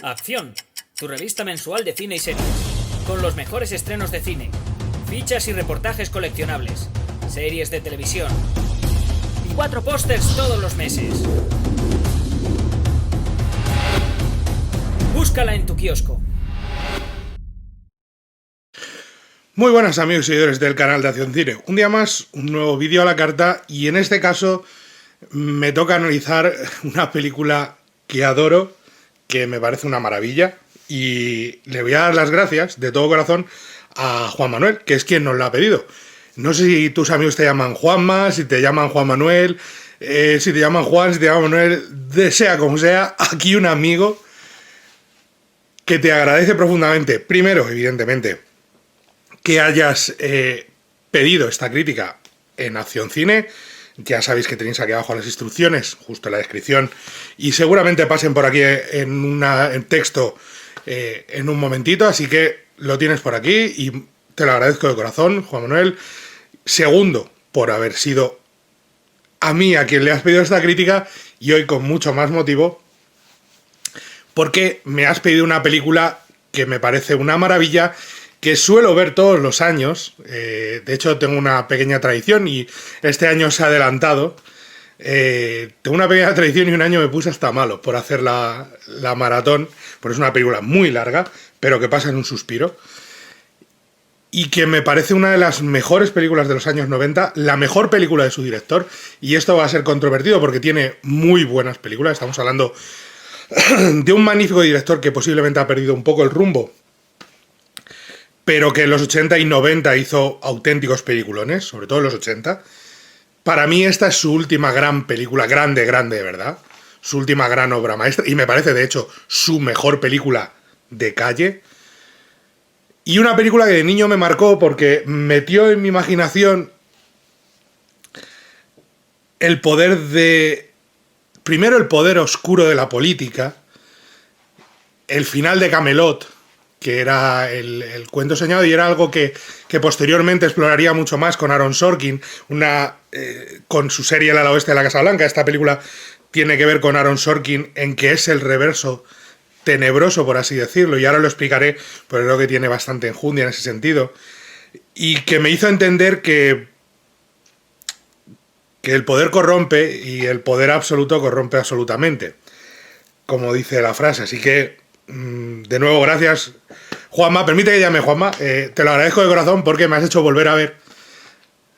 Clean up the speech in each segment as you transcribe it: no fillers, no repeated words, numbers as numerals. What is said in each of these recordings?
Acción, tu revista mensual de cine y series, con los mejores estrenos de cine, fichas y reportajes coleccionables, series de televisión y 4 pósters todos los meses. Búscala en tu kiosco. Muy buenas amigos y seguidores del canal de Acción Cine. Un día más, un nuevo vídeo a la carta y en este caso me toca analizar una película que adoro, que me parece una maravilla y le voy a dar las gracias de todo corazón a Juan Manuel, que es quien nos la ha pedido. No sé si tus amigos te llaman Juanma, si te llaman Juan Manuel, si te llaman Juan, si te llaman Manuel, sea como sea, aquí un amigo que te agradece profundamente, primero, evidentemente, que hayas pedido esta crítica en Acción Cine. Ya sabéis que tenéis aquí abajo las instrucciones, justo en la descripción, y seguramente pasen por aquí en texto en un momentito, así que lo tienes por aquí y te lo agradezco de corazón, Juan Manuel. Segundo, por haber sido a mí a quien le has pedido esta crítica, y hoy con mucho más motivo, porque me has pedido una película que me parece una maravilla, que suelo ver todos los años. De hecho tengo una pequeña tradición y este año se ha adelantado. Tengo una pequeña tradición y un año me puse hasta malo por hacer la maratón, porque es una película muy larga, pero que pasa en un suspiro, y que me parece una de las mejores películas de los años 90, la mejor película de su director, y esto va a ser controvertido porque tiene muy buenas películas. Estamos hablando de un magnífico director que posiblemente ha perdido un poco el rumbo, pero que en los 80 y 90 hizo auténticos peliculones, sobre todo en los 80. Para mí esta es su última gran película, grande, de verdad. Su última gran obra maestra, y me parece, de hecho, su mejor película de calle. Y una película que de niño me marcó porque metió en mi imaginación el poder de... Primero, el poder oscuro de la política, el final de Camelot, que era el cuento soñado, y era algo que posteriormente exploraría mucho más con Aaron Sorkin, con su serie El ala oeste de la Casa Blanca. Esta película tiene que ver con Aaron Sorkin en que es el reverso tenebroso, por así decirlo, y ahora lo explicaré, pero creo que tiene bastante enjundia en ese sentido, y que me hizo entender que el poder corrompe y el poder absoluto corrompe absolutamente, como dice la frase. Así que, de nuevo, gracias, Juanma. Permite que llame Juanma. Te lo agradezco de corazón porque me has hecho volver a ver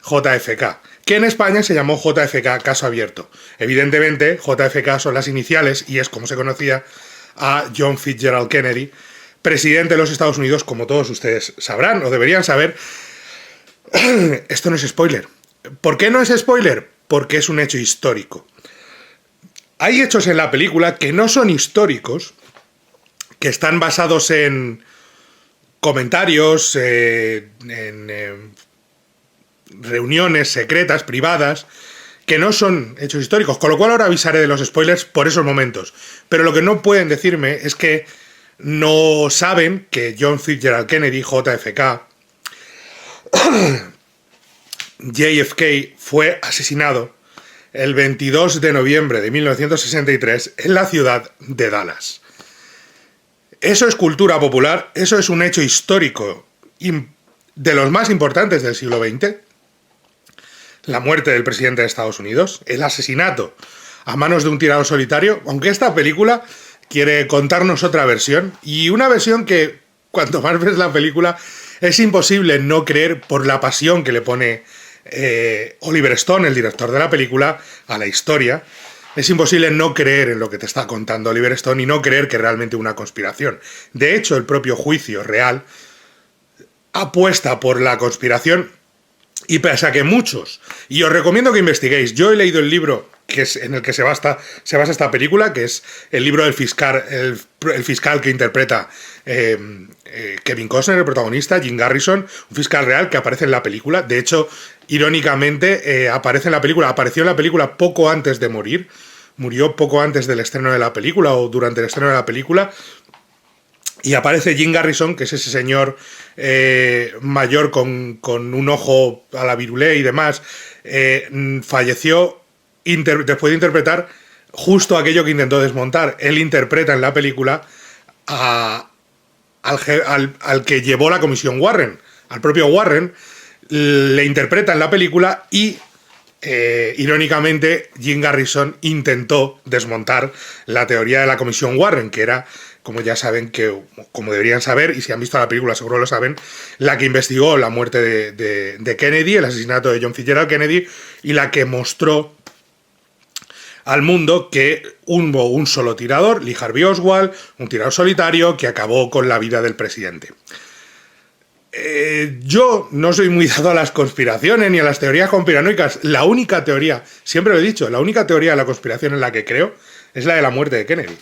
JFK, que en España se llamó JFK Caso Abierto. Evidentemente, JFK son las iniciales y es como se conocía a John Fitzgerald Kennedy, presidente de los Estados Unidos, como todos ustedes sabrán o deberían saber. Esto no es spoiler. ¿Por qué no es spoiler? Porque es un hecho histórico. Hay hechos en la película que no son históricos, que están basados en comentarios, en reuniones secretas, privadas, que no son hechos históricos, con lo cual ahora avisaré de los spoilers por esos momentos. Pero lo que no pueden decirme es que no saben que John Fitzgerald Kennedy, JFK, JFK, fue asesinado el 22 de noviembre de 1963 en la ciudad de Dallas. Eso es cultura popular, eso es un hecho histórico de los más importantes del siglo XX. La muerte del presidente de Estados Unidos, el asesinato a manos de un tirador solitario, aunque esta película quiere contarnos otra versión, y una versión que, cuanto más ves la película, es imposible no creer por la pasión que le pone Oliver Stone, el director de la película, a la historia. Es imposible no creer en lo que te está contando Oliver Stone y no creer que realmente una conspiración. De hecho, el propio juicio real apuesta por la conspiración. Y pese a que muchos, y os recomiendo que investiguéis, yo he leído el libro que es en el que se basa esta película, que es el libro del fiscal, el fiscal que interpreta Kevin Costner, el protagonista, Jim Garrison, un fiscal real que aparece en la película. De hecho, irónicamente, apareció en la película poco antes de morir, murió poco antes del estreno de la película o durante el estreno de la película. Y aparece Jim Garrison, que es ese señor mayor con un ojo a la virulé y demás. Falleció después de interpretar justo aquello que intentó desmontar. Él interpreta en la película al que llevó la comisión Warren, al propio Warren, le interpreta en la película y irónicamente Jim Garrison intentó desmontar la teoría de la comisión Warren, que era, como ya saben, como deberían saber, y si han visto la película seguro lo saben, la que investigó la muerte de Kennedy, el asesinato de John Fitzgerald Kennedy, y la que mostró al mundo que hubo un solo tirador, Lee Harvey Oswald, un tirador solitario que acabó con la vida del presidente. Yo no soy muy dado a las conspiraciones ni a las teorías conspiranoicas. La única teoría, siempre lo he dicho, la única teoría de la conspiración en la que creo es la de la muerte de Kennedy.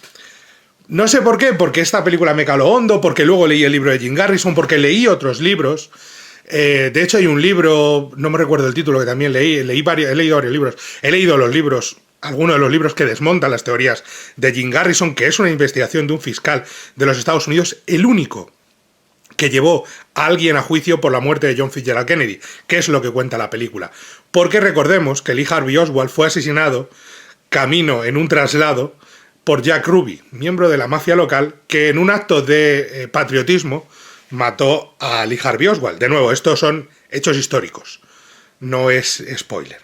No sé por qué, porque esta película me caló hondo, porque luego leí el libro de Jim Garrison, porque leí otros libros. De hecho hay un libro, no me recuerdo el título, que también he leído varios libros. He leído los libros, algunos de los libros que desmontan las teorías de Jim Garrison, que es una investigación de un fiscal de los Estados Unidos, el único que llevó a alguien a juicio por la muerte de John Fitzgerald Kennedy, que es lo que cuenta la película. Porque recordemos que Lee Harvey Oswald fue asesinado camino en un traslado por Jack Ruby, miembro de la mafia local, que en un acto de patriotismo mató a Lee Harvey Oswald. De nuevo, estos son hechos históricos, no es spoiler.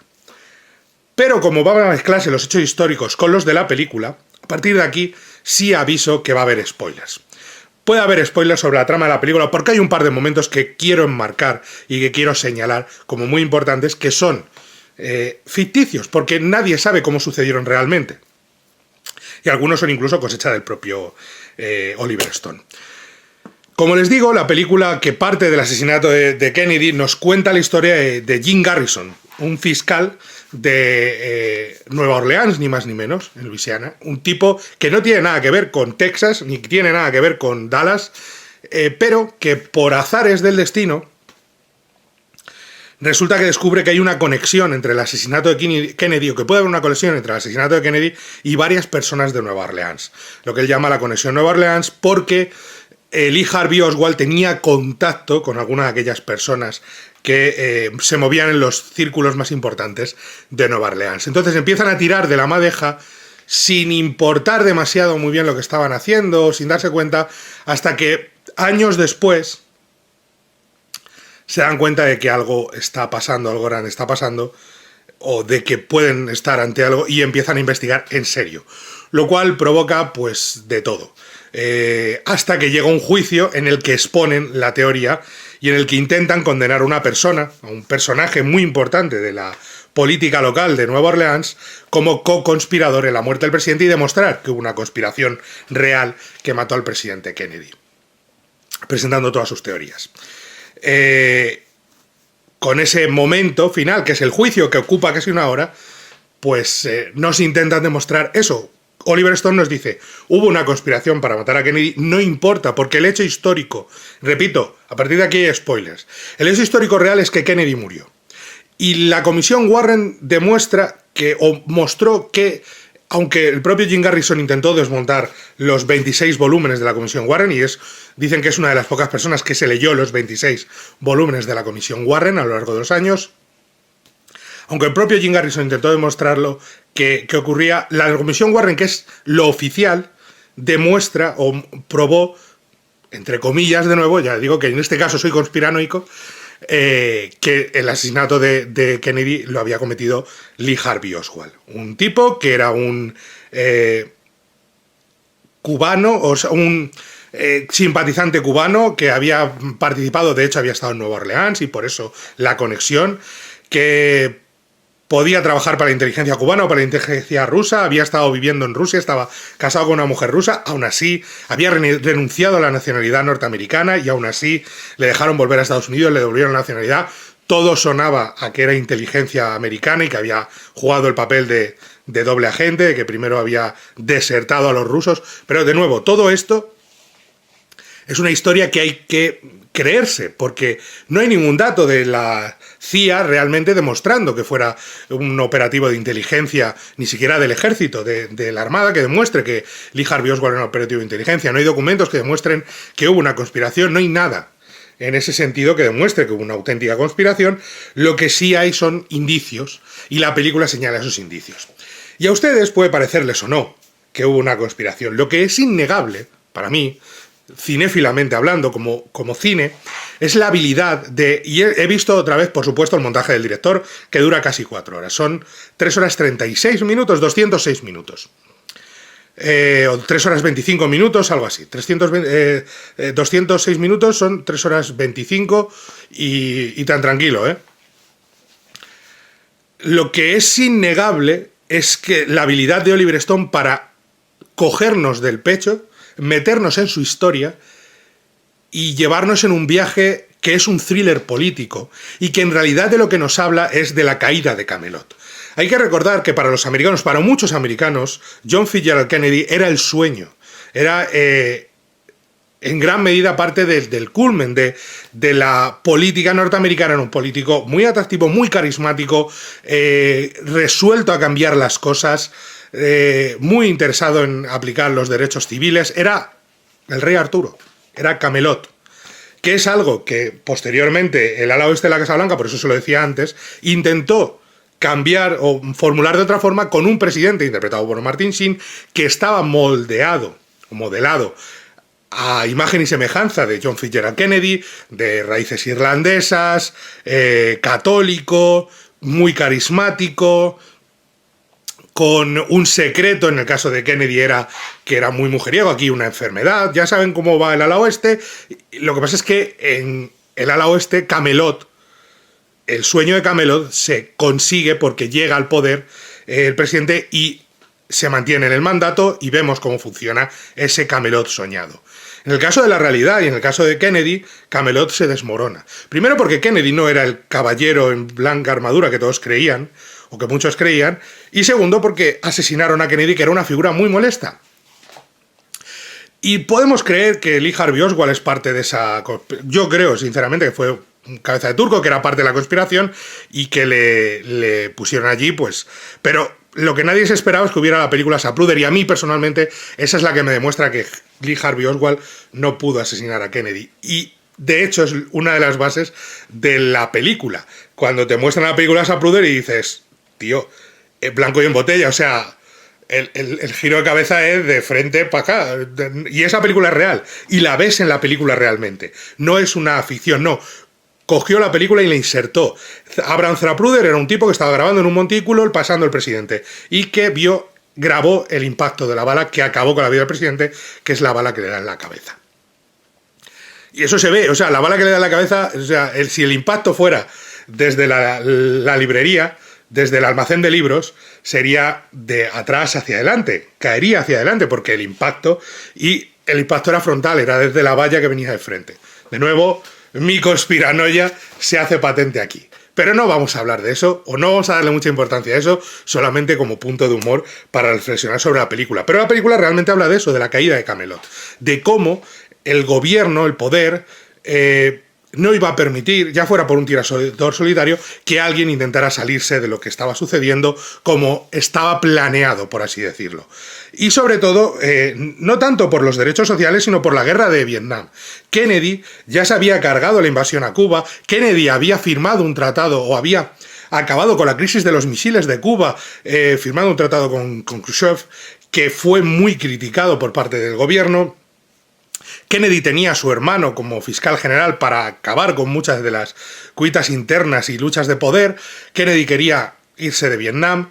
Pero como van a mezclarse los hechos históricos con los de la película, a partir de aquí sí aviso que va a haber spoilers. Puede haber spoilers sobre la trama de la película porque hay un par de momentos que quiero enmarcar y que quiero señalar como muy importantes, que son ficticios, porque nadie sabe cómo sucedieron realmente. Y algunos son incluso cosecha del propio Oliver Stone. Como les digo, la película, que parte del asesinato de Kennedy, nos cuenta la historia de Jim Garrison, un fiscal de Nueva Orleans, ni más ni menos, en Luisiana. Un tipo que no tiene nada que ver con Texas, ni tiene nada que ver con Dallas, pero que por azares del destino resulta que descubre que hay una conexión entre el asesinato de Kennedy, o que puede haber una conexión entre el asesinato de Kennedy y varias personas de Nueva Orleans. Lo que él llama la conexión Nueva Orleans, porque Lee Harvey Oswald tenía contacto con algunas de aquellas personas que se movían en los círculos más importantes de Nueva Orleans. Entonces empiezan a tirar de la madeja sin importar demasiado muy bien lo que estaban haciendo, sin darse cuenta, hasta que años después se dan cuenta de que algo está pasando, algo grande está pasando, o de que pueden estar ante algo, y empiezan a investigar en serio. Lo cual provoca, pues, de todo. Hasta que llega un juicio en el que exponen la teoría y en el que intentan condenar a una persona, a un personaje muy importante de la política local de Nueva Orleans, como co-conspirador en la muerte del presidente, y demostrar que hubo una conspiración real que mató al presidente Kennedy, presentando todas sus teorías. Con ese momento final, que es el juicio, que ocupa casi una hora, pues nos intentan demostrar eso. Oliver Stone nos dice, hubo una conspiración para matar a Kennedy, no importa, porque el hecho histórico, repito, a partir de aquí hay spoilers, el hecho histórico real es que Kennedy murió. Y la comisión Warren demuestra que, o mostró que, aunque el propio Jim Garrison intentó desmontar los 26 volúmenes de la comisión Warren, y dicen que es una de las pocas personas que se leyó los 26 volúmenes de la comisión Warren a lo largo de los años, aunque el propio Jim Garrison intentó demostrarlo, que ocurría, la comisión Warren, que es lo oficial, demuestra o probó, entre comillas de nuevo, ya digo que en este caso soy conspiranoico, que el asesinato de Kennedy lo había cometido Lee Harvey Oswald. Un tipo que era un cubano, o sea, un simpatizante cubano que había participado, de hecho había estado en Nueva Orleans y por eso la conexión, que podía trabajar para la inteligencia cubana o para la inteligencia rusa, había estado viviendo en Rusia, estaba casado con una mujer rusa, aún así había renunciado a la nacionalidad norteamericana y aún así le dejaron volver a Estados Unidos, le devolvieron la nacionalidad. Todo sonaba a que era inteligencia americana y que había jugado el papel de doble agente, de que primero había desertado a los rusos. Pero de nuevo, todo esto es una historia que hay que creerse, porque no hay ningún dato de la CIA realmente demostrando que fuera un operativo de inteligencia, ni siquiera del ejército, de la Armada, que demuestre que Lee Harvey Oswald era un operativo de inteligencia. No hay documentos que demuestren que hubo una conspiración, no hay nada en ese sentido que demuestre que hubo una auténtica conspiración. Lo que sí hay son indicios, y la película señala esos indicios. Y a ustedes puede parecerles o no que hubo una conspiración. Lo que es innegable, para mí, cinéfilamente hablando, como cine, es la habilidad de... Y he visto otra vez, por supuesto, el montaje del director, que dura casi 4 horas. Son 3 horas 36 minutos, 206 minutos. O 3 horas 25 minutos, algo así. 206 minutos son 3 horas 25 y tan tranquilo, ¿eh? Lo que es innegable es que la habilidad de Oliver Stone para cogernos del pecho, meternos en su historia y llevarnos en un viaje que es un thriller político y que en realidad de lo que nos habla es de la caída de Camelot. Hay que recordar que para los americanos, para muchos americanos, John Fitzgerald Kennedy era el sueño, era en gran medida parte del culmen de la política norteamericana. Era un político muy atractivo, muy carismático, resuelto a cambiar las cosas, muy interesado en aplicar los derechos civiles. Era el rey Arturo, era Camelot, que es algo que posteriormente el ala oeste de la Casa Blanca, por eso se lo decía antes, intentó cambiar o formular de otra forma con un presidente interpretado por Martin Sheen que estaba modelado a imagen y semejanza de John Fitzgerald Kennedy, de raíces irlandesas, católico, muy carismático, con un secreto, en el caso de Kennedy era que era muy mujeriego, aquí una enfermedad. Ya saben cómo va el ala oeste. Lo que pasa es que en el ala oeste, Camelot, el sueño de Camelot se consigue porque llega al poder el presidente y se mantiene en el mandato y vemos cómo funciona ese Camelot soñado. En el caso de la realidad y en el caso de Kennedy, Camelot se desmorona. Primero porque Kennedy no era el caballero en blanca armadura que todos creían, o que muchos creían, y segundo porque asesinaron a Kennedy, que era una figura muy molesta. Y podemos creer que Lee Harvey Oswald es parte de esa... Yo creo, sinceramente, que fue cabeza de turco, que era parte de la conspiración, y que le pusieron allí, pues... Pero lo que nadie se esperaba es que hubiera la película Zapruder, y a mí, personalmente, esa es la que me demuestra que Lee Harvey Oswald no pudo asesinar a Kennedy. Y, de hecho, es una de las bases de la película. Cuando te muestran la película Zapruder y dices, tío, blanco y en botella, o sea... El giro de cabeza es de frente para acá. Y esa película es real. Y la ves en la película realmente. No es una ficción, no. Cogió la película y la insertó. Abraham Zapruder era un tipo que estaba grabando en un montículo pasando el presidente. Y que grabó el impacto de la bala que acabó con la vida del presidente, que es la bala que le da en la cabeza. Y eso se ve, o sea, la bala que le da en la cabeza, o sea, si el impacto fuera desde la librería, desde el almacén de libros, sería de atrás hacia adelante, caería hacia adelante, porque el impacto era frontal, era desde la valla que venía de frente. De nuevo, mi conspiranoia se hace patente aquí. Pero no vamos a hablar de eso, o no vamos a darle mucha importancia a eso, solamente como punto de humor para reflexionar sobre la película. Pero la película realmente habla de eso, de la caída de Camelot, de cómo el gobierno, el poder... no iba a permitir, ya fuera por un tirador solitario, que alguien intentara salirse de lo que estaba sucediendo como estaba planeado, por así decirlo. Y sobre todo, no tanto por los derechos sociales, sino por la guerra de Vietnam. Kennedy ya se había cargado la invasión a Cuba, Kennedy había firmado un tratado, o había acabado con la crisis de los misiles de Cuba, firmando un tratado con Khrushchev, que fue muy criticado por parte del gobierno. Kennedy tenía a su hermano como fiscal general para acabar con muchas de las cuitas internas y luchas de poder. Kennedy quería irse de Vietnam.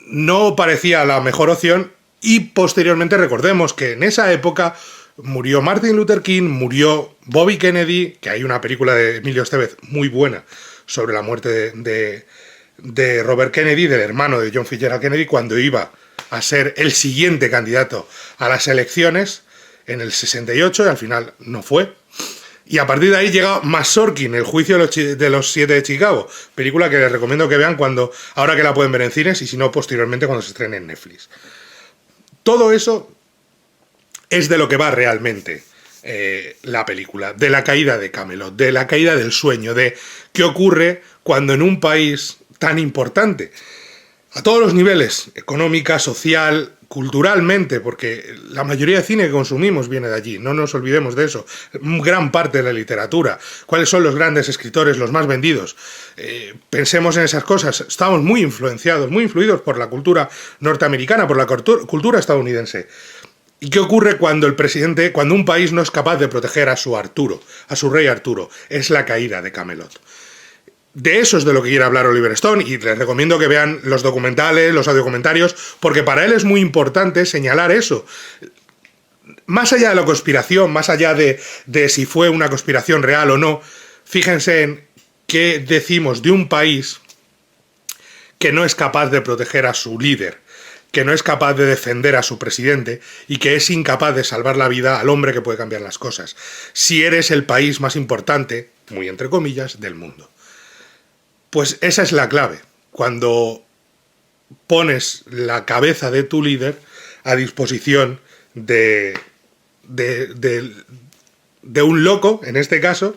No parecía la mejor opción y posteriormente recordemos que en esa época murió Martin Luther King, murió Bobby Kennedy, que hay una película de Emilio Estevez muy buena sobre la muerte de Robert Kennedy, del hermano de John Fitzgerald Kennedy, cuando iba a ser el siguiente candidato a las elecciones en el 68, y al final no fue. Y a partir de ahí llega Sorkin, el juicio de los 7 de Chicago, película que les recomiendo que vean ahora que la pueden ver en cines, y si no, posteriormente cuando se estrene en Netflix. Todo eso es de lo que va realmente la película, de la caída de Camelot, de la caída del sueño, de qué ocurre cuando en un país tan importante, a todos los niveles, económica, social, culturalmente, porque la mayoría de cine que consumimos viene de allí, no nos olvidemos de eso, gran parte de la literatura, cuáles son los grandes escritores, los más vendidos, pensemos en esas cosas, estamos muy influenciados, muy influidos por la cultura norteamericana, por la cultura estadounidense. ¿Y qué ocurre cuando cuando un país no es capaz de proteger a su Arturo, a su rey Arturo? Es la caída de Camelot. De eso es de lo que quiere hablar Oliver Stone, y les recomiendo que vean los documentales, los audiocomentarios, porque para él es muy importante señalar eso. Más allá de la conspiración, más allá de si fue una conspiración real o no, fíjense en qué decimos de un país que no es capaz de proteger a su líder, que no es capaz de defender a su presidente y que es incapaz de salvar la vida al hombre que puede cambiar las cosas. Si eres el país más importante, muy entre comillas, del mundo. Pues esa es la clave, cuando pones la cabeza de tu líder a disposición de un loco, en este caso,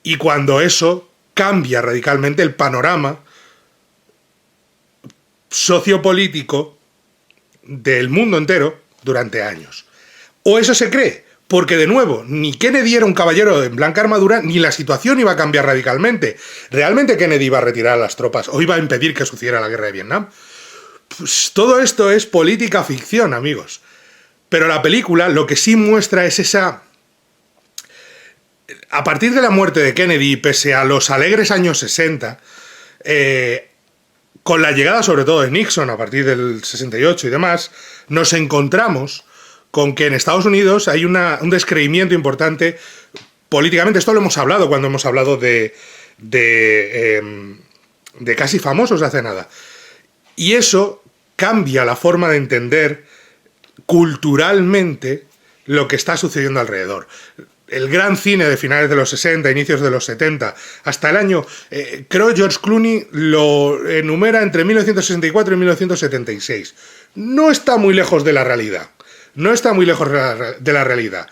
y cuando eso cambia radicalmente el panorama sociopolítico del mundo entero durante años. O eso se cree. Porque, de nuevo, ni Kennedy era un caballero en blanca armadura, ni la situación iba a cambiar radicalmente. ¿Realmente Kennedy iba a retirar a las tropas o iba a impedir que sucediera la guerra de Vietnam? Pues todo esto es política ficción, amigos. Pero la película lo que sí muestra es esa... A partir de la muerte de Kennedy, pese a los alegres años 60, con la llegada sobre todo de Nixon a partir del 68 y demás, nos encontramos con que en Estados Unidos hay un descreimiento importante políticamente. Esto lo hemos hablado cuando hemos hablado de Casi Famosos hace nada. Y eso cambia la forma de entender culturalmente lo que está sucediendo alrededor. El gran cine de finales de los 60, inicios de los 70, hasta el año... creo que George Clooney lo enumera entre 1964 y 1976. No está muy lejos de la realidad. No está muy lejos de la realidad.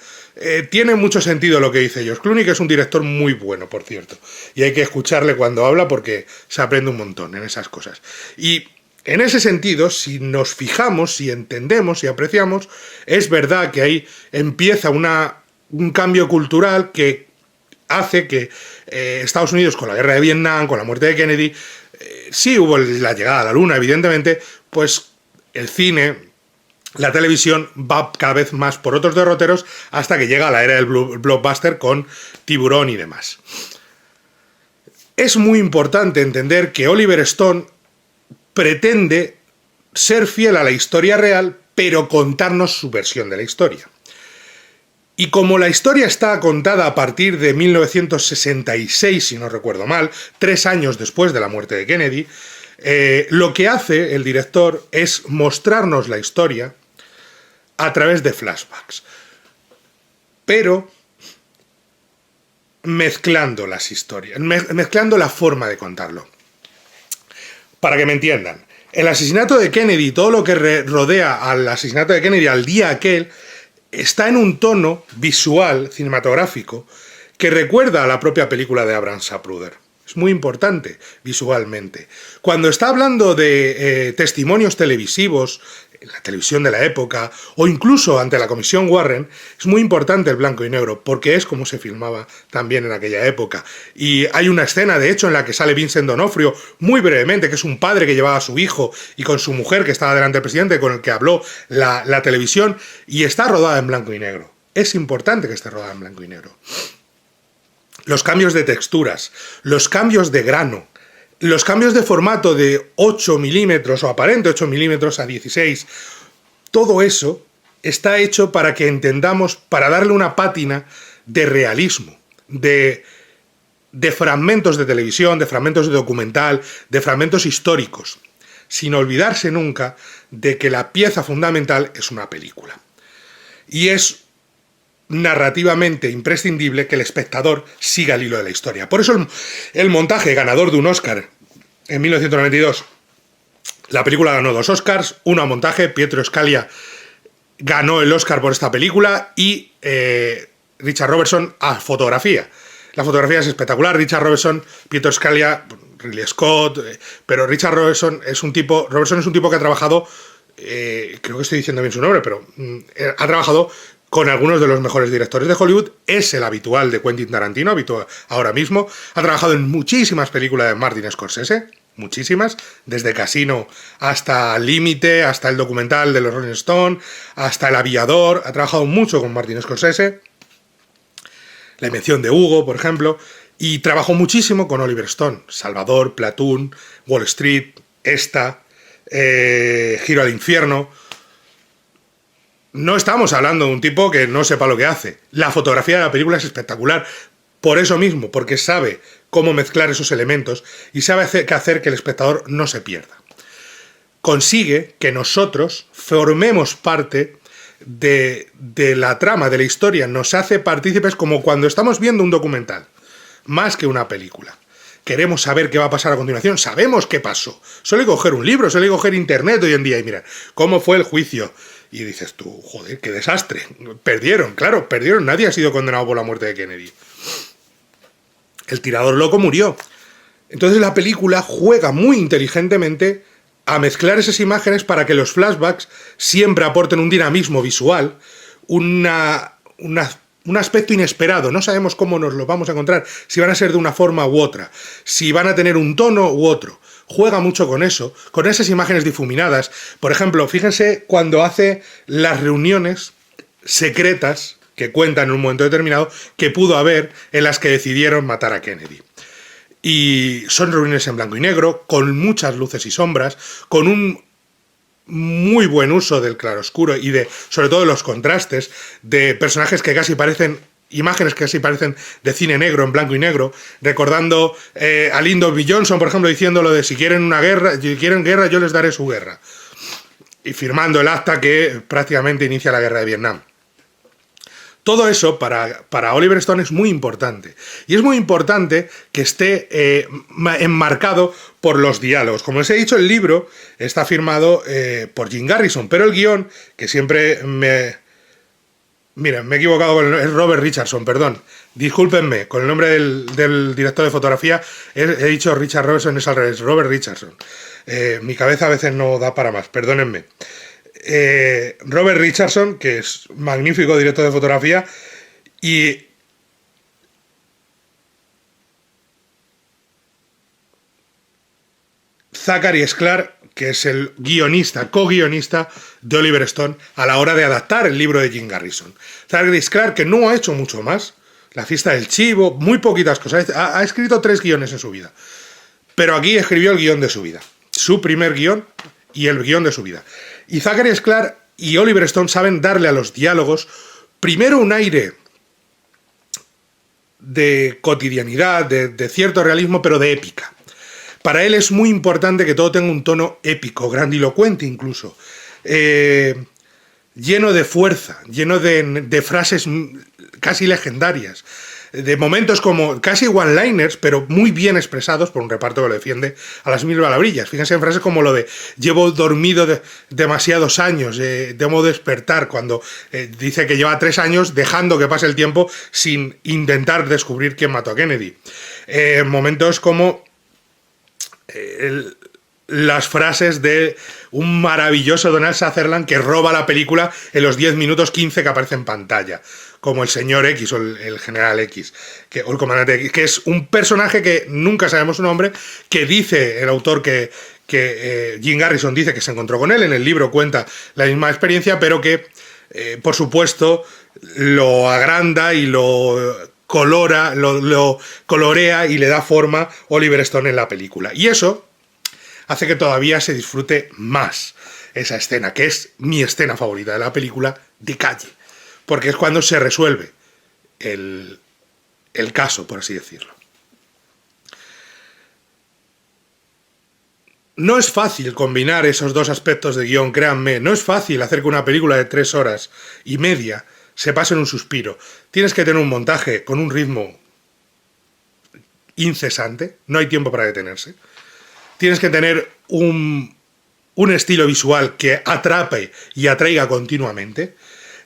Tiene mucho sentido lo que dice George Clooney, que es un director muy bueno, por cierto. Y hay que escucharle cuando habla porque se aprende un montón en esas cosas. Y en ese sentido, si nos fijamos, si entendemos, si apreciamos, es verdad que ahí empieza un cambio cultural que hace que Estados Unidos, con la guerra de Vietnam, con la muerte de Kennedy, sí hubo la llegada a la luna, evidentemente, pues el cine... La televisión va cada vez más por otros derroteros hasta que llega a la era del blockbuster con Tiburón y demás. Es muy importante entender que Oliver Stone pretende ser fiel a la historia real, pero contarnos su versión de la historia. Y como la historia está contada a partir de 1966, si no recuerdo mal, 3 años después de la muerte de Kennedy, lo que hace el director es mostrarnos la historia a través de flashbacks, pero mezclando las historias, mezclando la forma de contarlo. Para que me entiendan, el asesinato de Kennedy, todo lo que rodea al asesinato de Kennedy al día aquel, está en un tono visual, cinematográfico, que recuerda a la propia película de Abraham Zapruder. Es muy importante visualmente. Cuando está hablando de testimonios televisivos, en la televisión de la época, o incluso ante la Comisión Warren, es muy importante el blanco y negro, porque es como se filmaba también en aquella época. Y hay una escena, de hecho, en la que sale Vincent D'Onofrio, muy brevemente, que es un padre que llevaba a su hijo, y con su mujer, que estaba delante del presidente, con el que habló la televisión, y está rodada en blanco y negro. Es importante que esté rodada en blanco y negro. Los cambios de texturas, los cambios de grano, los cambios de formato de 8 milímetros o aparente 8 milímetros a 16, todo eso está hecho para que entendamos, para darle una pátina de realismo, de fragmentos de televisión, de fragmentos de documental, de fragmentos históricos, sin olvidarse nunca de que la pieza fundamental es una película. Y es narrativamente imprescindible que el espectador siga el hilo de la historia. Por eso el montaje ganador de un Oscar en 1992, la película ganó 2 Oscars, uno a montaje, Pietro Scalia ganó el Oscar por esta película y Richard Robertson a fotografía. La fotografía es espectacular, Richard Robertson, Pietro Scalia, Ridley Scott, pero Robertson es un tipo que ha trabajado creo que estoy diciendo bien su nombre, pero ha trabajado con algunos de los mejores directores de Hollywood, es el habitual de Quentin Tarantino, ahora mismo, ha trabajado en muchísimas películas de Martin Scorsese, muchísimas, desde Casino hasta Límite, hasta el documental de los Rolling Stones, hasta El Aviador, ha trabajado mucho con Martin Scorsese, La Invención de Hugo, por ejemplo, y trabajó muchísimo con Oliver Stone, Salvador, Platoon, Wall Street, Esta, Giro al Infierno. No estamos hablando de un tipo que no sepa lo que hace. La fotografía de la película es espectacular, por eso mismo, porque sabe cómo mezclar esos elementos y sabe hacer que el espectador no se pierda. Consigue que nosotros formemos parte de la trama, de la historia, nos hace partícipes como cuando estamos viendo un documental, más que una película. Queremos saber qué va a pasar a continuación, sabemos qué pasó. Solo hay que coger un libro, solo hay que coger internet hoy en día y mirar cómo fue el juicio. Y dices tú, joder, qué desastre. Perdieron, claro, perdieron. Nadie ha sido condenado por la muerte de Kennedy. El tirador loco murió. Entonces la película juega muy inteligentemente a mezclar esas imágenes para que los flashbacks siempre aporten un dinamismo visual, un aspecto inesperado. No sabemos cómo nos lo vamos a encontrar, si van a ser de una forma u otra, si van a tener un tono u otro. Juega mucho con eso, con esas imágenes difuminadas. Por ejemplo, fíjense cuando hace las reuniones secretas que cuentan en un momento determinado que pudo haber en las que decidieron matar a Kennedy. Y son reuniones en blanco y negro, con muchas luces y sombras, con un muy buen uso del claroscuro y sobre todo de los contrastes, de personajes que casi parecen, imágenes que casi parecen de cine negro, en blanco y negro, recordando a Lyndon B. Johnson, por ejemplo, diciendo lo de si quieren guerra, yo les daré su guerra. Y firmando el acta que prácticamente inicia la guerra de Vietnam. Todo eso para Oliver Stone es muy importante. Y es muy importante que esté enmarcado por los diálogos. Como les he dicho, el libro está firmado por Jim Garrison, pero el guión, que siempre Mira, me he equivocado, es Robert Richardson, perdón. Discúlpenme, con el nombre del director de fotografía he dicho Richard Robertson, es al revés, Robert Richardson. Mi cabeza a veces no da para más, perdónenme. Robert Richardson, que es magnífico director de fotografía, y Zachary Sklar, que es el guionista, co-guionista de Oliver Stone a la hora de adaptar el libro de Jim Garrison. Zachary Sklar, que no ha hecho mucho más, La fiesta del chivo, muy poquitas cosas, ha escrito 3 guiones en su vida, pero aquí escribió el guión de su vida, su primer guión y el guión de su vida. Y Zachary Sklar y Oliver Stone saben darle a los diálogos primero un aire de cotidianidad, de cierto realismo, pero de épica. Para él es muy importante que todo tenga un tono épico, grandilocuente incluso, lleno de fuerza, lleno de frases casi legendarias, de momentos como casi one-liners, pero muy bien expresados por un reparto que lo defiende a las 1000 palabrillas. Fíjense en frases como lo de llevo dormido demasiados años, debo despertar, cuando dice que lleva 3 años dejando que pase el tiempo sin intentar descubrir quién mató a Kennedy. Momentos como las frases de un maravilloso Donald Sutherland que roba la película en los 10 minutos 15 que aparece en pantalla, como el señor X o el general X, o el comandante X, que es un personaje que nunca sabemos su nombre, que dice el autor que Jim Garrison dice que se encontró con él, en el libro cuenta la misma experiencia, pero que por supuesto lo agranda y lo colora, lo colorea y le da forma Oliver Stone en la película. Y eso hace que todavía se disfrute más esa escena, que es mi escena favorita de la película, de calle. Porque es cuando se resuelve el caso, por así decirlo. No es fácil combinar esos dos aspectos de guión, créanme. No es fácil hacer que una película de 3 horas y media se pase en un suspiro. Tienes que tener un montaje con un ritmo incesante. No hay tiempo para detenerse. Tienes que tener un estilo visual que atrape y atraiga continuamente.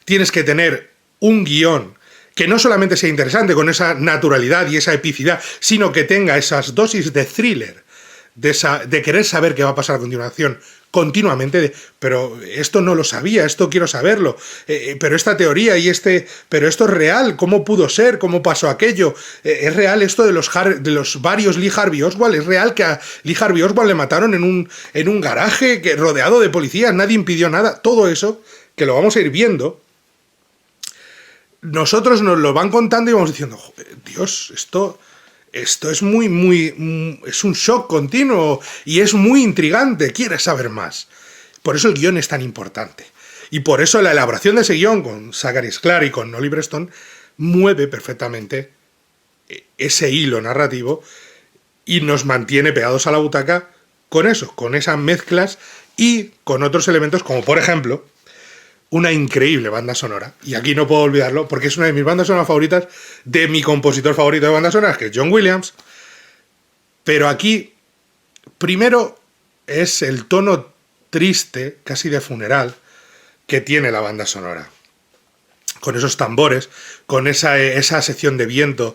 Tienes que tener un guión que no solamente sea interesante con esa naturalidad y esa epicidad, sino que tenga esas dosis de thriller, de querer saber qué va a pasar a continuación continuamente, pero esto no lo sabía, esto quiero saberlo, pero esta teoría pero esto es real, ¿cómo pudo ser? ¿Cómo pasó aquello? ¿Es real esto de los varios Lee Harvey Oswald? ¿Es real que a Lee Harvey Oswald le mataron en un garaje rodeado de policías, nadie impidió nada? Todo eso, que lo vamos a ir viendo, nosotros nos lo van contando y vamos diciendo, Dios, esto es es un shock continuo y es muy intrigante, quieres saber más. Por eso el guión es tan importante. Y por eso la elaboración de ese guión con Zachary Clark y con Oliver Stone mueve perfectamente ese hilo narrativo y nos mantiene pegados a la butaca con eso, con esas mezclas y con otros elementos como, por ejemplo, una increíble banda sonora, y aquí no puedo olvidarlo, porque es una de mis bandas sonoras favoritas, de mi compositor favorito de bandas sonoras, que es John Williams, pero aquí, primero, es el tono triste, casi de funeral, que tiene la banda sonora, con esos tambores, con esa sección de viento,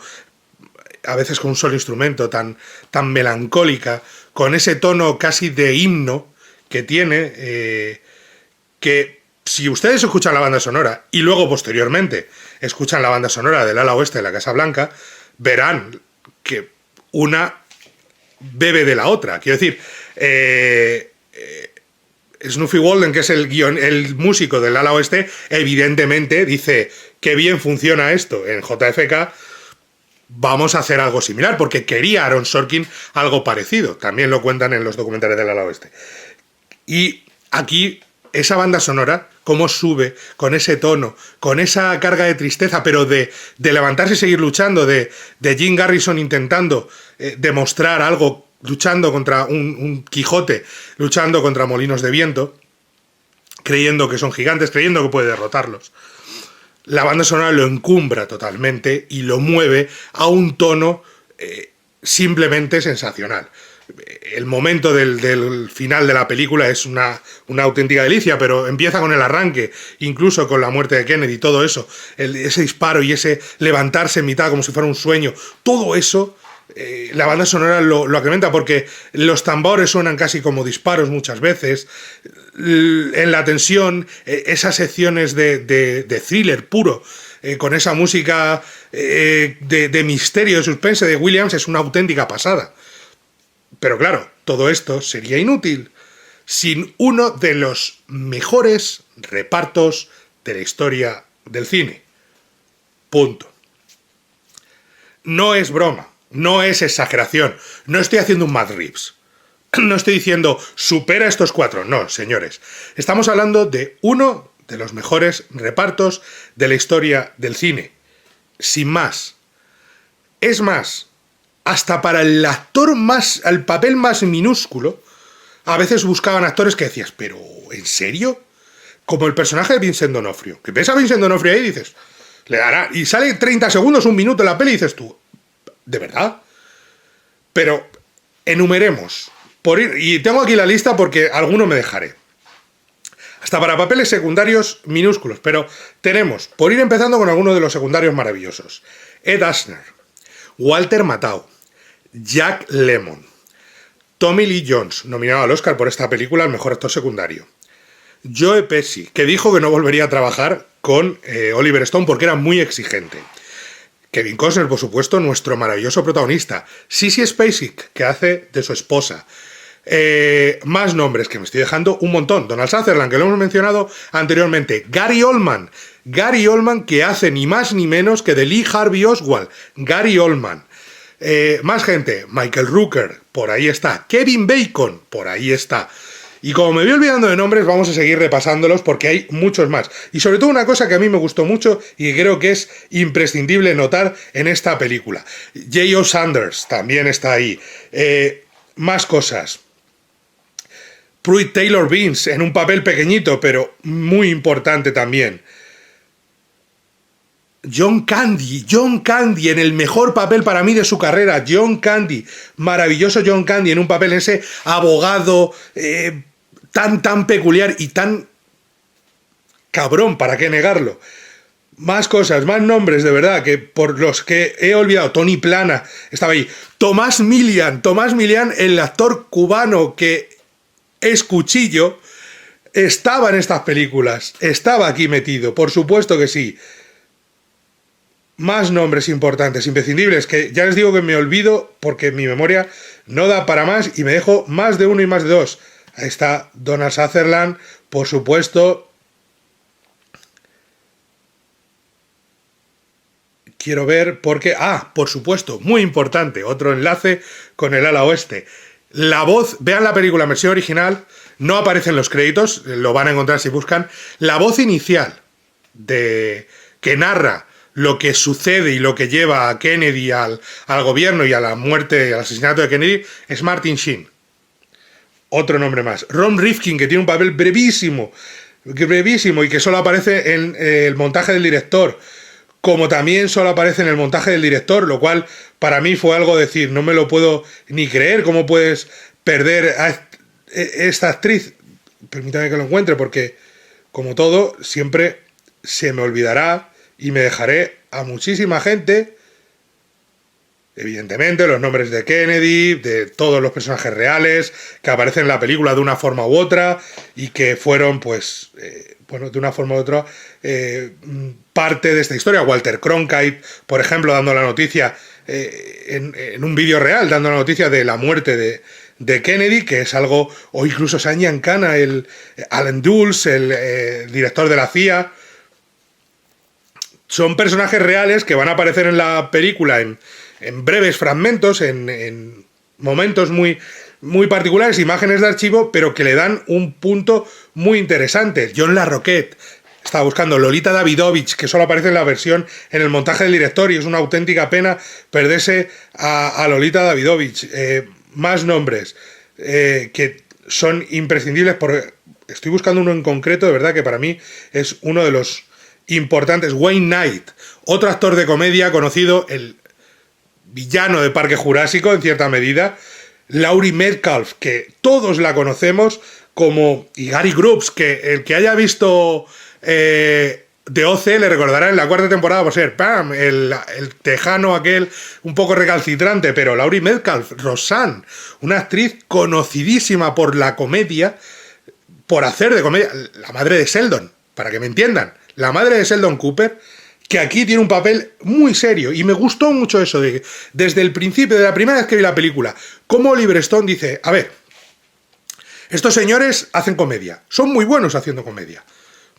a veces con un solo instrumento, tan melancólica, con ese tono casi de himno que tiene, que si ustedes escuchan la banda sonora y luego posteriormente escuchan la banda sonora del ala oeste de la Casa Blanca, verán que una bebe de la otra. Quiero decir, Snuffy Walden, que es el músico del ala oeste, evidentemente dice que bien funciona esto en JFK, vamos a hacer algo similar, porque quería Aaron Sorkin algo parecido. También lo cuentan en los documentales del ala oeste. Y aquí esa banda sonora, cómo sube, con ese tono, con esa carga de tristeza, pero de levantarse y seguir luchando, de Jim Garrison intentando demostrar algo, luchando contra un Quijote, luchando contra molinos de viento, creyendo que son gigantes, creyendo que puede derrotarlos. La banda sonora lo encumbra totalmente y lo mueve a un tono simplemente sensacional. El momento del final de la película es una auténtica delicia, pero empieza con el arranque, incluso con la muerte de Kennedy, todo eso, ese disparo y ese levantarse en mitad como si fuera un sueño, todo eso, la banda sonora lo acrementa, porque los tambores suenan casi como disparos muchas veces, en la tensión, esas secciones de thriller puro, con esa música de misterio, de suspense de Williams, es una auténtica pasada. Pero claro, todo esto sería inútil sin uno de los mejores repartos de la historia del cine. Punto. No es broma, no es exageración, no estoy haciendo un Matt Reeves. No estoy diciendo, supera a estos cuatro. No, señores. Estamos hablando de uno de los mejores repartos de la historia del cine. Sin más. Es más, hasta para el papel más minúsculo, a veces buscaban actores que decías, pero ¿en serio? Como el personaje de Vincent D'Onofrio. Que ves a Vincent D'Onofrio ahí y dices, le dará, y sale 30 segundos, un minuto en la peli y dices tú, ¿de verdad? Pero enumeremos, y tengo aquí la lista porque alguno me dejaré. Hasta para papeles secundarios minúsculos, pero tenemos, por ir empezando con algunos de los secundarios maravillosos, Ed Asner, Walter Matthau, Jack Lemmon, Tommy Lee Jones, nominado al Oscar por esta película al mejor actor secundario, Joe Pesci, que dijo que no volvería a trabajar con Oliver Stone porque era muy exigente, Kevin Costner, por supuesto, nuestro maravilloso protagonista, Sissy Spacek, que hace de su esposa, más nombres que me estoy dejando un montón, Donald Sutherland, que lo hemos mencionado anteriormente, Gary Oldman, que hace ni más ni menos que de Lee Harvey Oswald, Gary Oldman. Más gente, Michael Rooker, por ahí está, Kevin Bacon, por ahí está. Y como me voy olvidando de nombres, vamos a seguir repasándolos porque hay muchos más. Y sobre todo una cosa que a mí me gustó mucho y que creo que es imprescindible notar en esta película. J.O. Sanders también está ahí. Más cosas. Pruitt Taylor Vince en un papel pequeñito, pero muy importante también. John Candy en el mejor papel para mí de su carrera, John Candy, maravilloso John Candy en un papel, ese abogado tan peculiar y tan cabrón, ¿para qué negarlo? Más cosas, más nombres, de verdad, que por los que he olvidado. Tony Plana estaba ahí. Tomás Milian, el actor cubano que es Cuchillo, estaba en estas películas. Estaba aquí metido, por supuesto que sí. Más nombres importantes, imprescindibles, que ya les digo que me olvido porque mi memoria no da para más y me dejo más de uno y más de dos. Ahí está Donald Sutherland, por supuesto. Quiero ver porque... por supuesto, muy importante, otro enlace con el ala oeste. La voz, vean la película en versión original, no aparece en los créditos, lo van a encontrar si buscan. La voz inicial que narra lo que sucede y lo que lleva a Kennedy al gobierno y a la muerte, al asesinato de Kennedy, es Martin Sheen. Otro nombre más. Ron Rifkin, que tiene un papel brevísimo y que solo aparece en el montaje del director, como también solo aparece en el montaje del director, lo cual para mí fue algo decir, no me lo puedo ni creer, cómo puedes perder a esta actriz. Permítame que lo encuentre, porque como todo, siempre se me olvidará y me dejaré a muchísima gente, evidentemente, los nombres de Kennedy, de todos los personajes reales que aparecen en la película de una forma u otra y que fueron, pues, de una forma u otra, parte de esta historia. Walter Cronkite, por ejemplo, dando la noticia en un vídeo real, dando la noticia de la muerte de Kennedy, que es algo, o incluso San Giancana, Alan Dulles, el director de la CIA. Son personajes reales que van a aparecer en la película en breves fragmentos, en momentos muy, muy particulares, imágenes de archivo, pero que le dan un punto muy interesante. John LaRoquette, estaba buscando Lolita Davidovich, que solo aparece en la versión, en el montaje del director, y es una auténtica pena perderse a Lolita Davidovich. Más nombres que son imprescindibles, estoy buscando uno en concreto, de verdad que para mí es uno de los importantes. Wayne Knight, otro actor de comedia conocido, el villano de Parque Jurásico en cierta medida. Laurie Metcalf, que todos la conocemos como... Y Gary Brooks, que el que haya visto The OC le recordará en la cuarta temporada por ser ¡pam! El tejano aquel un poco recalcitrante, pero Laurie Metcalf, Roseanne, una actriz conocidísima por la comedia, por hacer de comedia, la madre de Sheldon, para que me entiendan, la madre de Sheldon Cooper, que aquí tiene un papel muy serio, y me gustó mucho eso, desde el principio, de la primera vez que vi la película, como Oliver Stone dice, a ver, estos señores hacen comedia, son muy buenos haciendo comedia,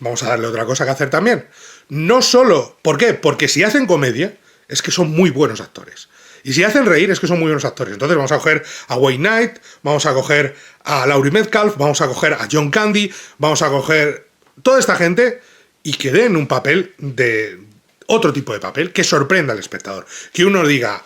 vamos a darle otra cosa que hacer también. No solo, ¿por qué? Porque si hacen comedia, es que son muy buenos actores. Y si hacen reír, es que son muy buenos actores. Entonces vamos a coger a Wayne Knight, vamos a coger a Laurie Metcalf, vamos a coger a John Candy, vamos a coger toda esta gente y que den un papel de... otro tipo de papel que sorprenda al espectador. Que uno diga,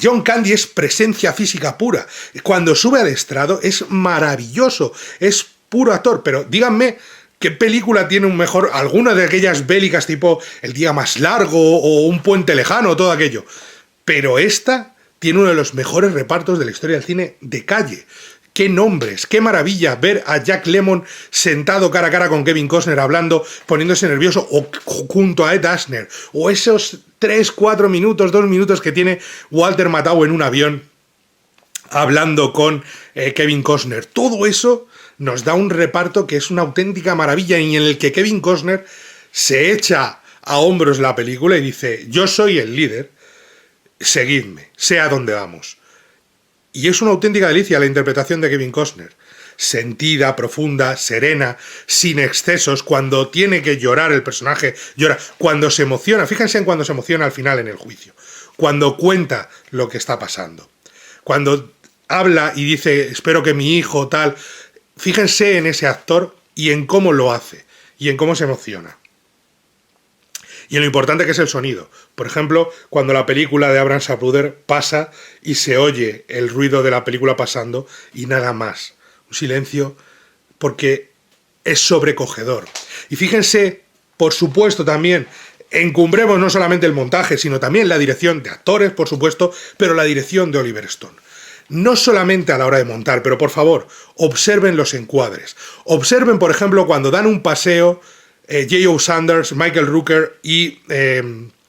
John Candy es presencia física pura. Cuando sube al estrado es maravilloso, es puro actor. Pero díganme, ¿qué película tiene un mejor... alguna de aquellas bélicas tipo El día más largo o Un puente lejano, todo aquello? Pero esta tiene uno de los mejores repartos de la historia del cine de calle. ¡Qué nombres! ¡Qué maravilla ver a Jack Lemmon sentado cara a cara con Kevin Costner hablando, poniéndose nervioso, o junto a Ed Asner, o esos 3, 4 minutos, 2 minutos que tiene Walter Matthau en un avión hablando con Kevin Costner. Todo eso nos da un reparto que es una auténtica maravilla y en el que Kevin Costner se echa a hombros la película y dice, yo soy el líder, seguidme, sé a dónde vamos. Y es una auténtica delicia la interpretación de Kevin Costner. Sentida, profunda, serena, sin excesos. Cuando tiene que llorar el personaje, llora. Cuando se emociona, fíjense en cuando se emociona al final en el juicio. Cuando cuenta lo que está pasando. Cuando habla y dice, espero que mi hijo tal... Fíjense en ese actor y en cómo lo hace. Y en cómo se emociona. Y en lo importante que es el sonido. Por ejemplo, cuando la película de Abraham Zapruder pasa y se oye el ruido de la película pasando y nada más. Un silencio porque es sobrecogedor. Y fíjense, por supuesto también, encumbremos no solamente el montaje, sino también la dirección de actores, por supuesto, pero la dirección de Oliver Stone. No solamente a la hora de montar, pero por favor, observen los encuadres. Observen, por ejemplo, cuando dan un paseo J.O. Sanders, Michael Rooker y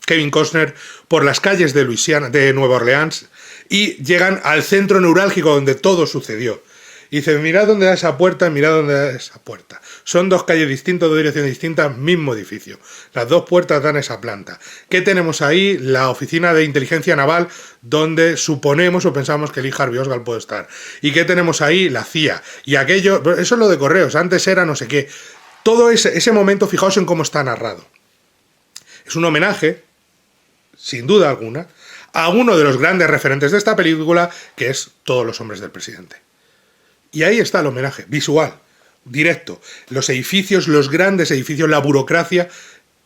Kevin Costner por las calles de Luisiana, de Nueva Orleans, y llegan al centro neurálgico donde todo sucedió. Y dicen, mirad dónde da esa puerta, mirad dónde da esa puerta. Son dos calles distintas, dos direcciones distintas, mismo edificio. Las dos puertas dan a esa planta. ¿Qué tenemos ahí? La oficina de inteligencia naval, donde suponemos o pensamos que Lee Harvey Oswald puede estar. ¿Y qué tenemos ahí? La CIA. Y aquello, eso es lo de correos, antes era no sé qué. Todo ese momento, fijaos en cómo está narrado. Es un homenaje, sin duda alguna, a uno de los grandes referentes de esta película, que es Todos los hombres del presidente. Y ahí está el homenaje, visual, directo. Los edificios, los grandes edificios, la burocracia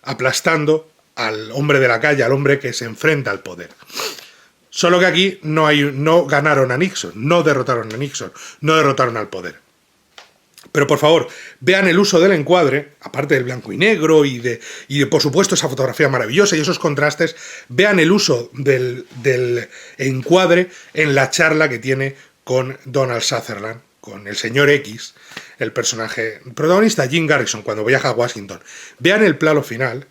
aplastando al hombre de la calle, al hombre que se enfrenta al poder. Solo que aquí no ganaron a Nixon, no derrotaron a Nixon, no derrotaron al poder. Pero por favor, vean el uso del encuadre, aparte del blanco y negro y de por supuesto esa fotografía maravillosa y esos contrastes, vean el uso del encuadre en la charla que tiene con Donald Sutherland, con el señor X, el personaje protagonista Jim Garrison, cuando viaja a Washington. Vean el plano final,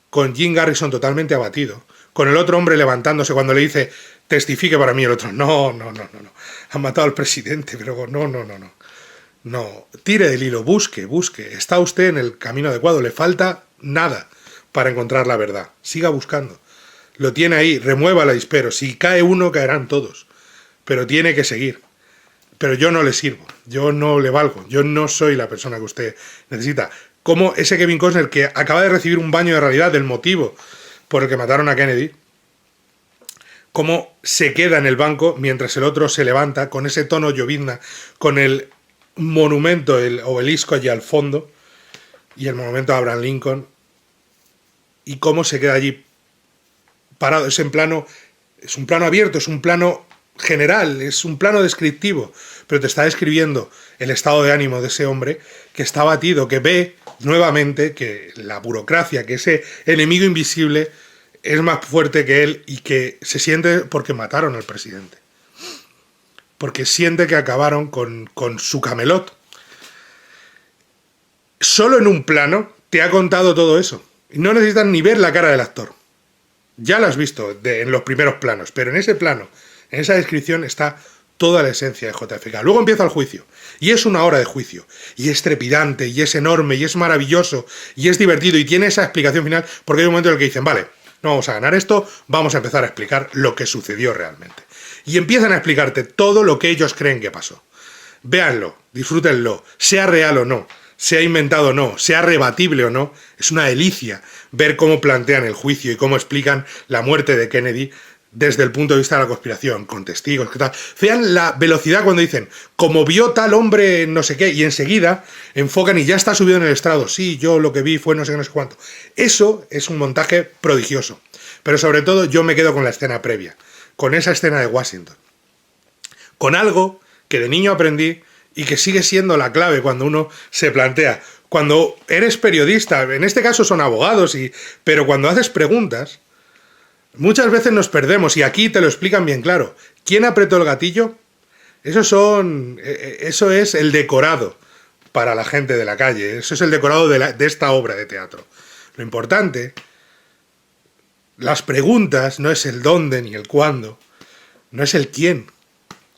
con Jim Garrison totalmente abatido, con el otro hombre levantándose cuando le dice, testifique para mí, el otro, no, han matado al presidente, pero no, tire del hilo, busque, está usted en el camino adecuado, le falta nada para encontrar la verdad, siga buscando, lo tiene ahí, remueva la dispero, si cae uno, caerán todos, pero tiene que seguir. Pero yo no le sirvo, yo no le valgo, yo no soy la persona que usted necesita. Como ese Kevin Costner que acaba de recibir un baño de realidad del motivo por el que mataron a Kennedy, cómo se queda en el banco mientras el otro se levanta con ese tono llovizna, con el monumento, el obelisco allí al fondo, y el monumento a Abraham Lincoln, y cómo se queda allí parado. Es un plano abierto, es un plano general, es un plano descriptivo, pero te está describiendo el estado de ánimo de ese hombre que está abatido, que ve nuevamente que la burocracia, que ese enemigo invisible es más fuerte que él y que se siente porque mataron al presidente, porque siente que acabaron con su Camelot. Solo en un plano te ha contado todo eso, y no necesitas ni ver la cara del actor, ya lo has visto en los primeros planos, pero en ese plano, en esa descripción está toda la esencia de JFK. Luego empieza el juicio, y es una hora de juicio, y es trepidante, y es enorme, y es maravilloso, y es divertido, y tiene esa explicación final, porque hay un momento en el que dicen, vale, no vamos a ganar esto, vamos a empezar a explicar lo que sucedió realmente. Y empiezan a explicarte todo lo que ellos creen que pasó. Véanlo, disfrútenlo, sea real o no, sea inventado o no, sea rebatible o no, es una delicia ver cómo plantean el juicio y cómo explican la muerte de Kennedy desde el punto de vista de la conspiración, con testigos, ¿qué tal? Vean la velocidad cuando dicen, como vio tal hombre no sé qué, y enseguida enfocan y ya está subido en el estrado, sí, yo lo que vi fue no sé qué, no sé cuánto. Eso es un montaje prodigioso, pero sobre todo yo me quedo con la escena previa, con esa escena de Washington, con algo que de niño aprendí y que sigue siendo la clave cuando uno se plantea, cuando eres periodista, en este caso son abogados, pero cuando haces preguntas, muchas veces nos perdemos, y aquí te lo explican bien claro. ¿Quién apretó el gatillo? Eso es el decorado para la gente de la calle, eso es el decorado de esta obra de teatro. Lo importante, las preguntas, no es el dónde ni el cuándo, no es el quién,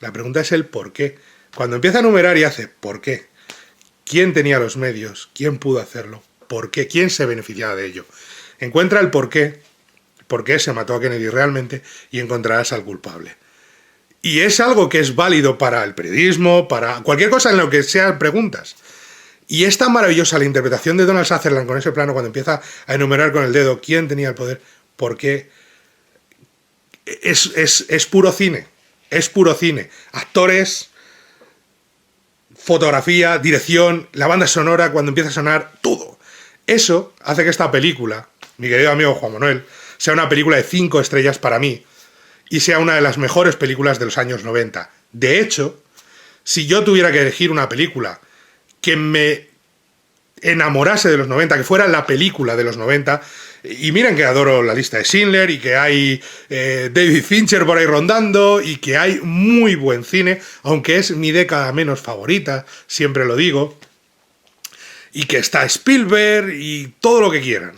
la pregunta es el por qué. Cuando empieza a numerar y hace ¿por qué? ¿Quién tenía los medios? ¿Quién pudo hacerlo? ¿Por qué? ¿Quién se beneficiaba de ello? Encuentra el por qué se mató a Kennedy realmente, y encontrarás al culpable. Y es algo que es válido para el periodismo, para cualquier cosa en lo que sean preguntas. Y es tan maravillosa la interpretación de Donald Sutherland con ese plano cuando empieza a enumerar con el dedo quién tenía el poder, porque es puro cine, es puro cine. Actores, fotografía, dirección, la banda sonora cuando empieza a sonar, todo. Eso hace que esta película, mi querido amigo Juan Manuel, sea una película de 5 estrellas para mí y sea una de las mejores películas de los años 90. De hecho, si yo tuviera que elegir una película que me enamorase de los 90, que fuera la película de los 90, y miren que adoro La lista de Schindler y que hay David Fincher por ahí rondando y que hay muy buen cine, aunque es mi década menos favorita, siempre lo digo, y que está Spielberg y todo lo que quieran.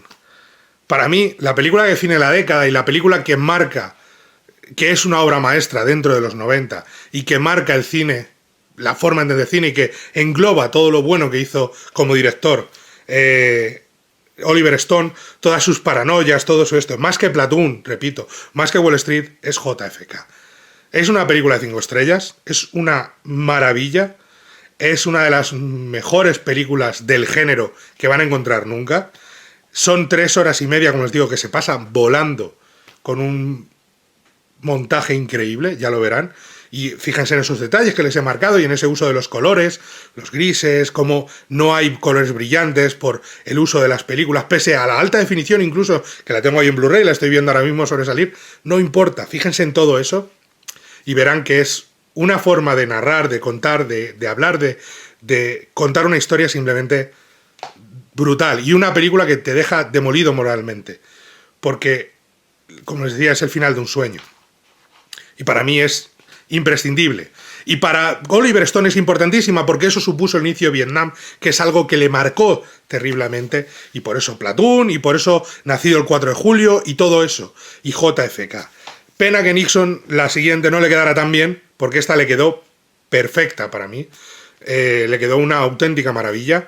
Para mí, la película que define la década y la película que marca, que es una obra maestra dentro de los 90 y que marca el cine, la forma de entender cine y que engloba todo lo bueno que hizo como director Oliver Stone, todas sus paranoias, todo esto, más que Platoon, repito, más que Wall Street, es JFK. Es una película de 5 estrellas, es una maravilla, es una de las mejores películas del género que van a encontrar nunca. Son 3 horas y media, como les digo, que se pasan volando con un montaje increíble, ya lo verán. Y fíjense en esos detalles que les he marcado y en ese uso de los colores, los grises, como no hay colores brillantes por el uso de las películas, pese a la alta definición incluso, que la tengo ahí en Blu-ray, la estoy viendo ahora mismo sobresalir, no importa, fíjense en todo eso y verán que es una forma de narrar, de contar, de hablar, de contar una historia simplemente brutal y una película que te deja demolido moralmente, porque, como les decía, es el final de un sueño y para mí es imprescindible. Y para Oliver Stone es importantísima porque eso supuso el inicio de Vietnam, que es algo que le marcó terriblemente, y por eso Platoon, y por eso Nacido el 4 de julio, y todo eso, y JFK. Pena que Nixon, la siguiente, no le quedara tan bien, porque esta le quedó perfecta para mí, le quedó una auténtica maravilla,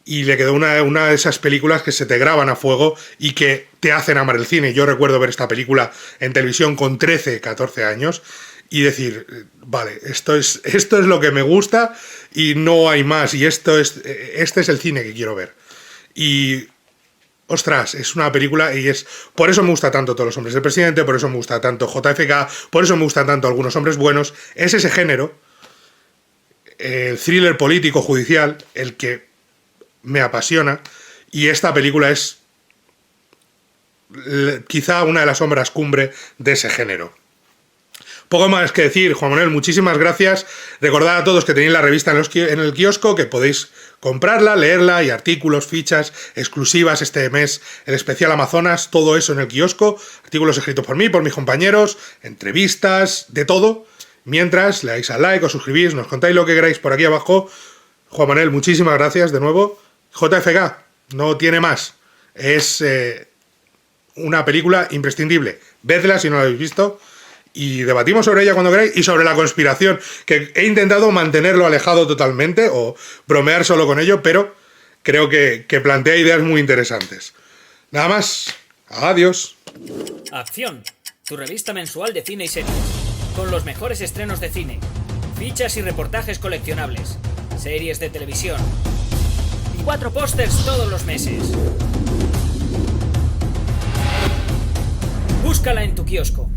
y le quedó una de esas películas que se te graban a fuego y que te hacen amar el cine. Yo recuerdo ver esta película en televisión con 13, 14 años, y decir, vale, esto es lo que me gusta y no hay más, y este es el cine que quiero ver. Y, ostras, es una película y por eso me gusta tanto Todos los hombres del presidente, por eso me gusta tanto JFK, por eso me gusta tanto Algunos hombres buenos. Es ese género, el thriller político judicial, el que me apasiona, y esta película es quizá una de las obras cumbre de ese género. Poco más que decir, Juan Manuel, muchísimas gracias. Recordad a todos que tenéis la revista en el kiosco, que podéis comprarla, leerla, y artículos, fichas exclusivas este mes, el especial Amazonas, todo eso en el kiosco, artículos escritos por mí, por mis compañeros, entrevistas, de todo. Mientras, le dais al like, os suscribís, nos contáis lo que queráis por aquí abajo. Juan Manuel, muchísimas gracias de nuevo. JFK, no tiene más. Es una película imprescindible. Vedla si no la habéis visto. Y debatimos sobre ella cuando queráis, y sobre la conspiración, que he intentado mantenerlo alejado totalmente o bromear solo con ello, pero creo que plantea ideas muy interesantes. Nada más, adiós. Acción, tu revista mensual de cine y series, con los mejores estrenos de cine, fichas y reportajes coleccionables, series de televisión y 4 pósters todos los meses. Búscala en tu kiosco.